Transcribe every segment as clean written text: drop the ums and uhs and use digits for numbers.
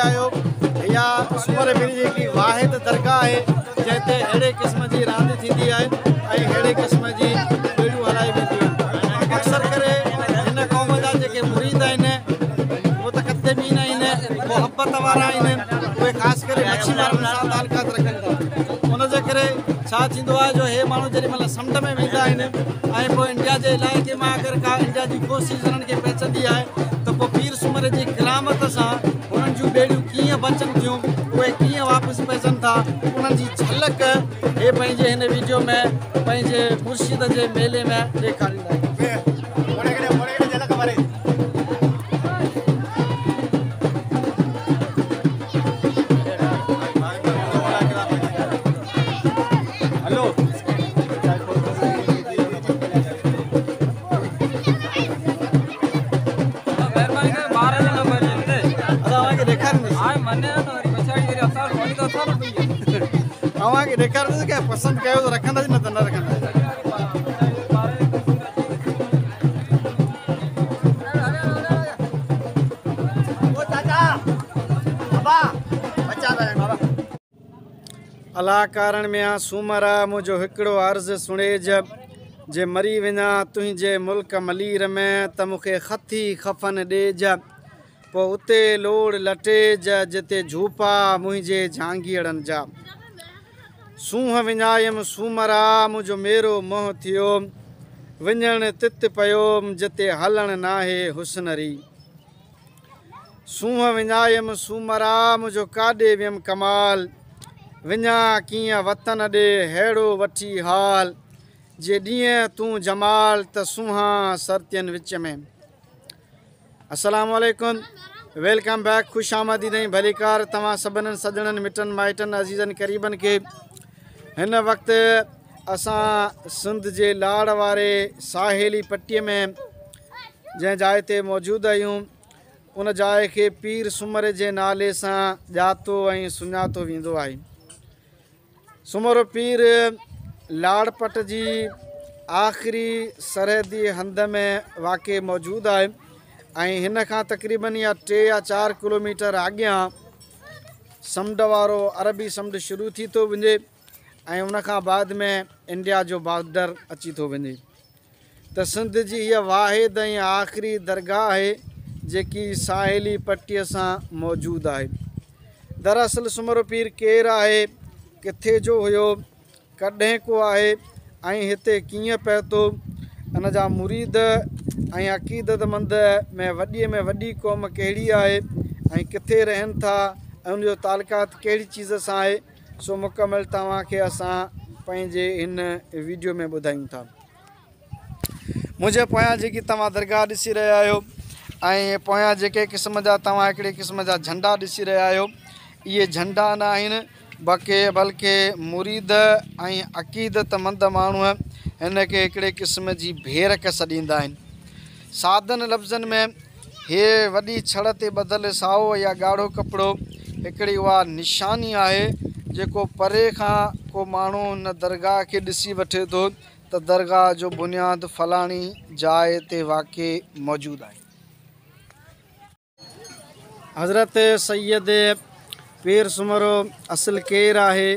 आहियो। इहा सूमर पीर जी हिकिड़ी वाहिद दरगाह आहे जंहिं अहिड़े क़िस्म जी रांदि थींदी आहे ऐं अहिड़े क़िस्म जी ॿेड़ियूं हलाई वेंदियूं आहिनि। अक्सर करे हिन क़ौम जा जेके मुरीद आहिनि मुतक़द्दिमीन आहिनि मोहबत वारा आहिनि उहे ख़ासि करे मच्छी माण्हुनि सां तालुकात रखनि था। उनजे करे छा थींदो आहे जो हे माण्हू जेॾी महिल समुंड में वेंदा आहिनि ऐं पोइ इंडिया जे इलाइक़े मां अगरि का इंडिया जी कोशिशि उन्हनि खे पइजंदी आहे त पोइ पीर सूमर जी क़यामत सां उन्हनि जूं ॿेड़ियूं कीअं बचनि थियूं उहे कीअं वापसि पइजनि था उन्हनि जी झलक हे पंहिंजे हिन वीडियो में पंहिंजे मुर्शिद जे मेले में ॾेखारींदा आहिनि। तव्हांखे ॾेखारींदुसि की पसंदि कयो त रखंदासीं न त न रखंदासीं। अलाह कारण में आ सूमर मुंहिंजो हिकिड़ो अर्ज़ु सुणेज जे मरी वञा तुंहिंजे मुल्क मलीर में त मूंखे ख़ती खफ़न ॾेज पोइ उते लोड़ लटेज जिते झूपा मुंहिंजे झांगीअड़नि जा सूंहं विञायमि सूमरा मुंहिंजो मेरो मोह थियो विञण तित पियोमि जिते हलण नाहे हुस्नरी सूंहं विञायमि सूमरा मुंहिंजो काॾे वियमि कमाल विञा कीअं वतन ॾे अहिड़ो वठी हाल जे ॾींहं तूं जमाल त सूंहां सरतियनि विच में। अस्सलाम वालेकुम, वेलकम बैक, ख़ुश आमदीद ऐं भलीकार तव्हां सभिनी सॼणनि मिटनि माइटनि अज़ीज़नि क़रीबनि खे। हिन वक़्तु असां सिंध जे लाड़ वारे साहेली पट्टीअ में जंहिं जाइ ते मौजूदु आहियूं उन जाइ खे पीर सूमर जे नाले सां ॼातो ऐं सुञातो वेंदो आहे। सूमर पीर लाड़पट जी आख़िरी सरहदी हंध में वाक़ई मौजूदु आहे ऐं हिन खां तक़रीबन या 3 या 4 किलोमीटर अॻियां समुंड वारो अरबी समुंड शुरू थी थो वञे ऐं उनखां बाद में इंडिया जो बॉर्डर अची थो वञे त सिंध जी हीअ वाहिद ऐं आख़िरी दरगाह आहे जेकी साहेली पट्टीअ सां मौजूदु आहे। दरअसल सूमर पीर केरु आहे, किथे जो हुयो, कॾहिं को आहे ऐं हिते कीअं पए थो, इन जा मुरीद ऐं अक़ीदतमंद में वॾी क़ौम कहिड़ी आहे ऐं किथे रहनि था ऐं उनजो तालुकात कहिड़ी चीज़ सां आहे, सो मुकमल तव्हांखे असां पंहिंजे हिन वीडियो में ॿुधायूं था। मुंहिंजे पोयां जेकी तव्हां दरगाह ॾिसी रहिया आहियो ऐं पोयां जेके क़िस्म जा तव्हां हिकिड़े क़िस्म जा झंडा ॾिसी रहिया आहियो, इहे झंडा न आहिनि बल्कि मुरीद ऐं अक़ीदतमंद माण्हू हिन खे हिकिड़े क़िस्म जी भेरक सॾींदा आहिनि। सादन लफ़्ज़नि में हे वॾी छड़ ते ॿधल साओ या ॻाढ़ो कपिड़ो हिकिड़ी उहा निशानी आहे जेको परे खां को माण्हू हुन दरगाह खे ॾिसी वठे थो त दरगाह जो बुनियादु फलाणी जाइ ते वाक़ई मौजूदु आहे। हज़रत सैयद पीर सूमर असुल केरु आहे,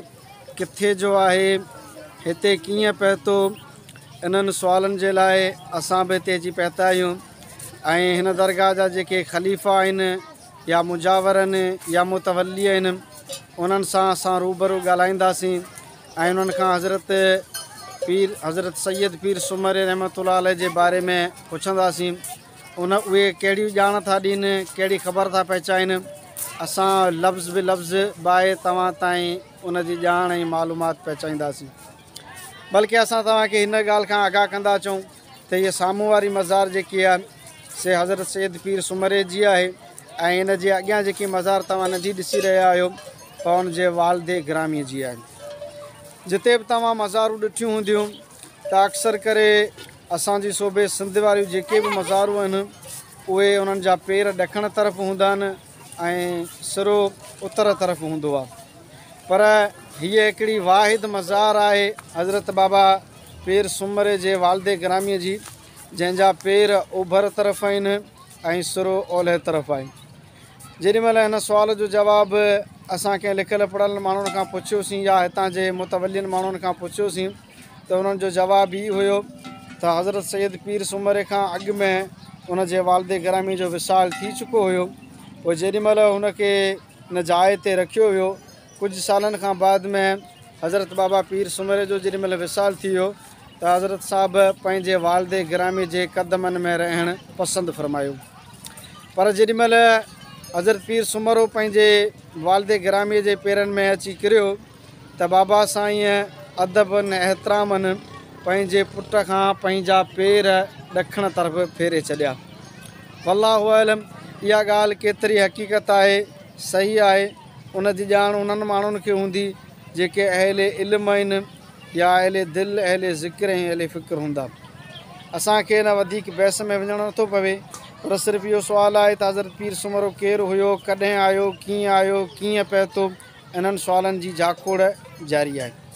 किथे जो आहे, हिते कीअं पए थो, इन्हनि सुवालनि जे लाइ असां बि हिते अची पहुता आहियूं ऐं हिन दरगाह जा जेके ख़लीफ़ा आहिनि या मुजावर आहिनि या मुतवली आहिनि उन्हनि सां असां रूबरू ॻाल्हाईंदासीं ऐं उन्हनि खां हज़रत सैयद पीर सूमर रहमतुल्लाह अलैह जे बारे में पुछंदासीं। उहे कहिड़ी ॼाण था ॾियनि, कहिड़ी ख़बर था पहुचाइनि, असां लफ़्ज़ बि लफ़्ज़ बाए तव्हां ताईं उन जी ॼाण ऐं मालूमात पहुचाईंदासीं। बल्कि असां तव्हांखे हिन ॻाल्हि खां आगाह कंदा अचूं त हीअ साम्हूं वारी मज़ार जेकी आहे से हज़रत सैयद पीर सूमर जी आहे ऐं हिन जे अॻियां जेकी मज़ार तव्हां नंढी ॾिसी रहिया आहियो पवन जे वालदे ग्रामी जी आहे। जिते बि तव्हां मज़ारूं ॾिठियूं हूंदियूं त अक्सर करे असांजी सूबे सिंध वारियूं जेके बि मज़ारूं आहिनि उहे उन्हनि जा पेर ॾखण तरफ़ हूंदा आहिनि ऐं सिरो उत्तर तरफ़ हूंदो आहे, पर हीअ हिकिड़ी वाहिद मज़ार आहे हज़रत बाबा पीर सूमर जे वालदे ग्रामीअ जी जंहिंजा पेर ओभर तरफ़ आहिनि ऐं सिरो ओलह तरफ़ आहे। जेॾीमहिल हिन सुवाल जो जवाबु असां कंहिं लिखियल पढ़ियल माण्हुनि खां पुछियोसीं या हितां जे मुतवलिन माण्हुनि खां पुछियोसीं त उन्हनि जो जवाबु ई हुयो त हज़रत सैयद पीर सूमरे खां अॻु में उन जे वालिद गिरामी जो विसाल थी चुको हुयो। पोइ जेॾीमहिल हुनखे हिन जाइ ते रखियो वियो, कुझु सालनि खां बाद में हज़रत बाबा पीर सूमरे जो जेॾीमहिल विसाल थी वियो त हज़रत साहिबु पंहिंजे वालिद गिरामी जे क़दमनि में रहणु पसंदि फ़रमायो। पर जेॾीमहिल हज़रत पीर सूमरो पंहिंजे वालिद गिरामीअ जे पेरनि में अची किरियो त बाबा साईं अदबनि एतिरामनि पंहिंजे पुट खां पंहिंजा पेर ॾखण तरफ़ फेरे छॾिया। वल्लाहु आलम, इहा ॻाल्हि केतिरी हक़ीक़त आहे, सही आहे, उन जी ॼाण उन्हनि माण्हुनि खे हूंदी जेके अहले इल्म आहिनि या अहले दिलि, अहले ज़िक्र ऐं अहले फ़िक्र हूंदा। असांखे न वधीक बहस में वञणो नथो पवे, पर सिर्फ़ु इहो सुवालु आहे त हज़रत पीर सूमरो केरु हुयो, कॾहिं आयो, कीअं पिए थो, इन्हनि सुवालनि जी झाकोड़ जारी आहे।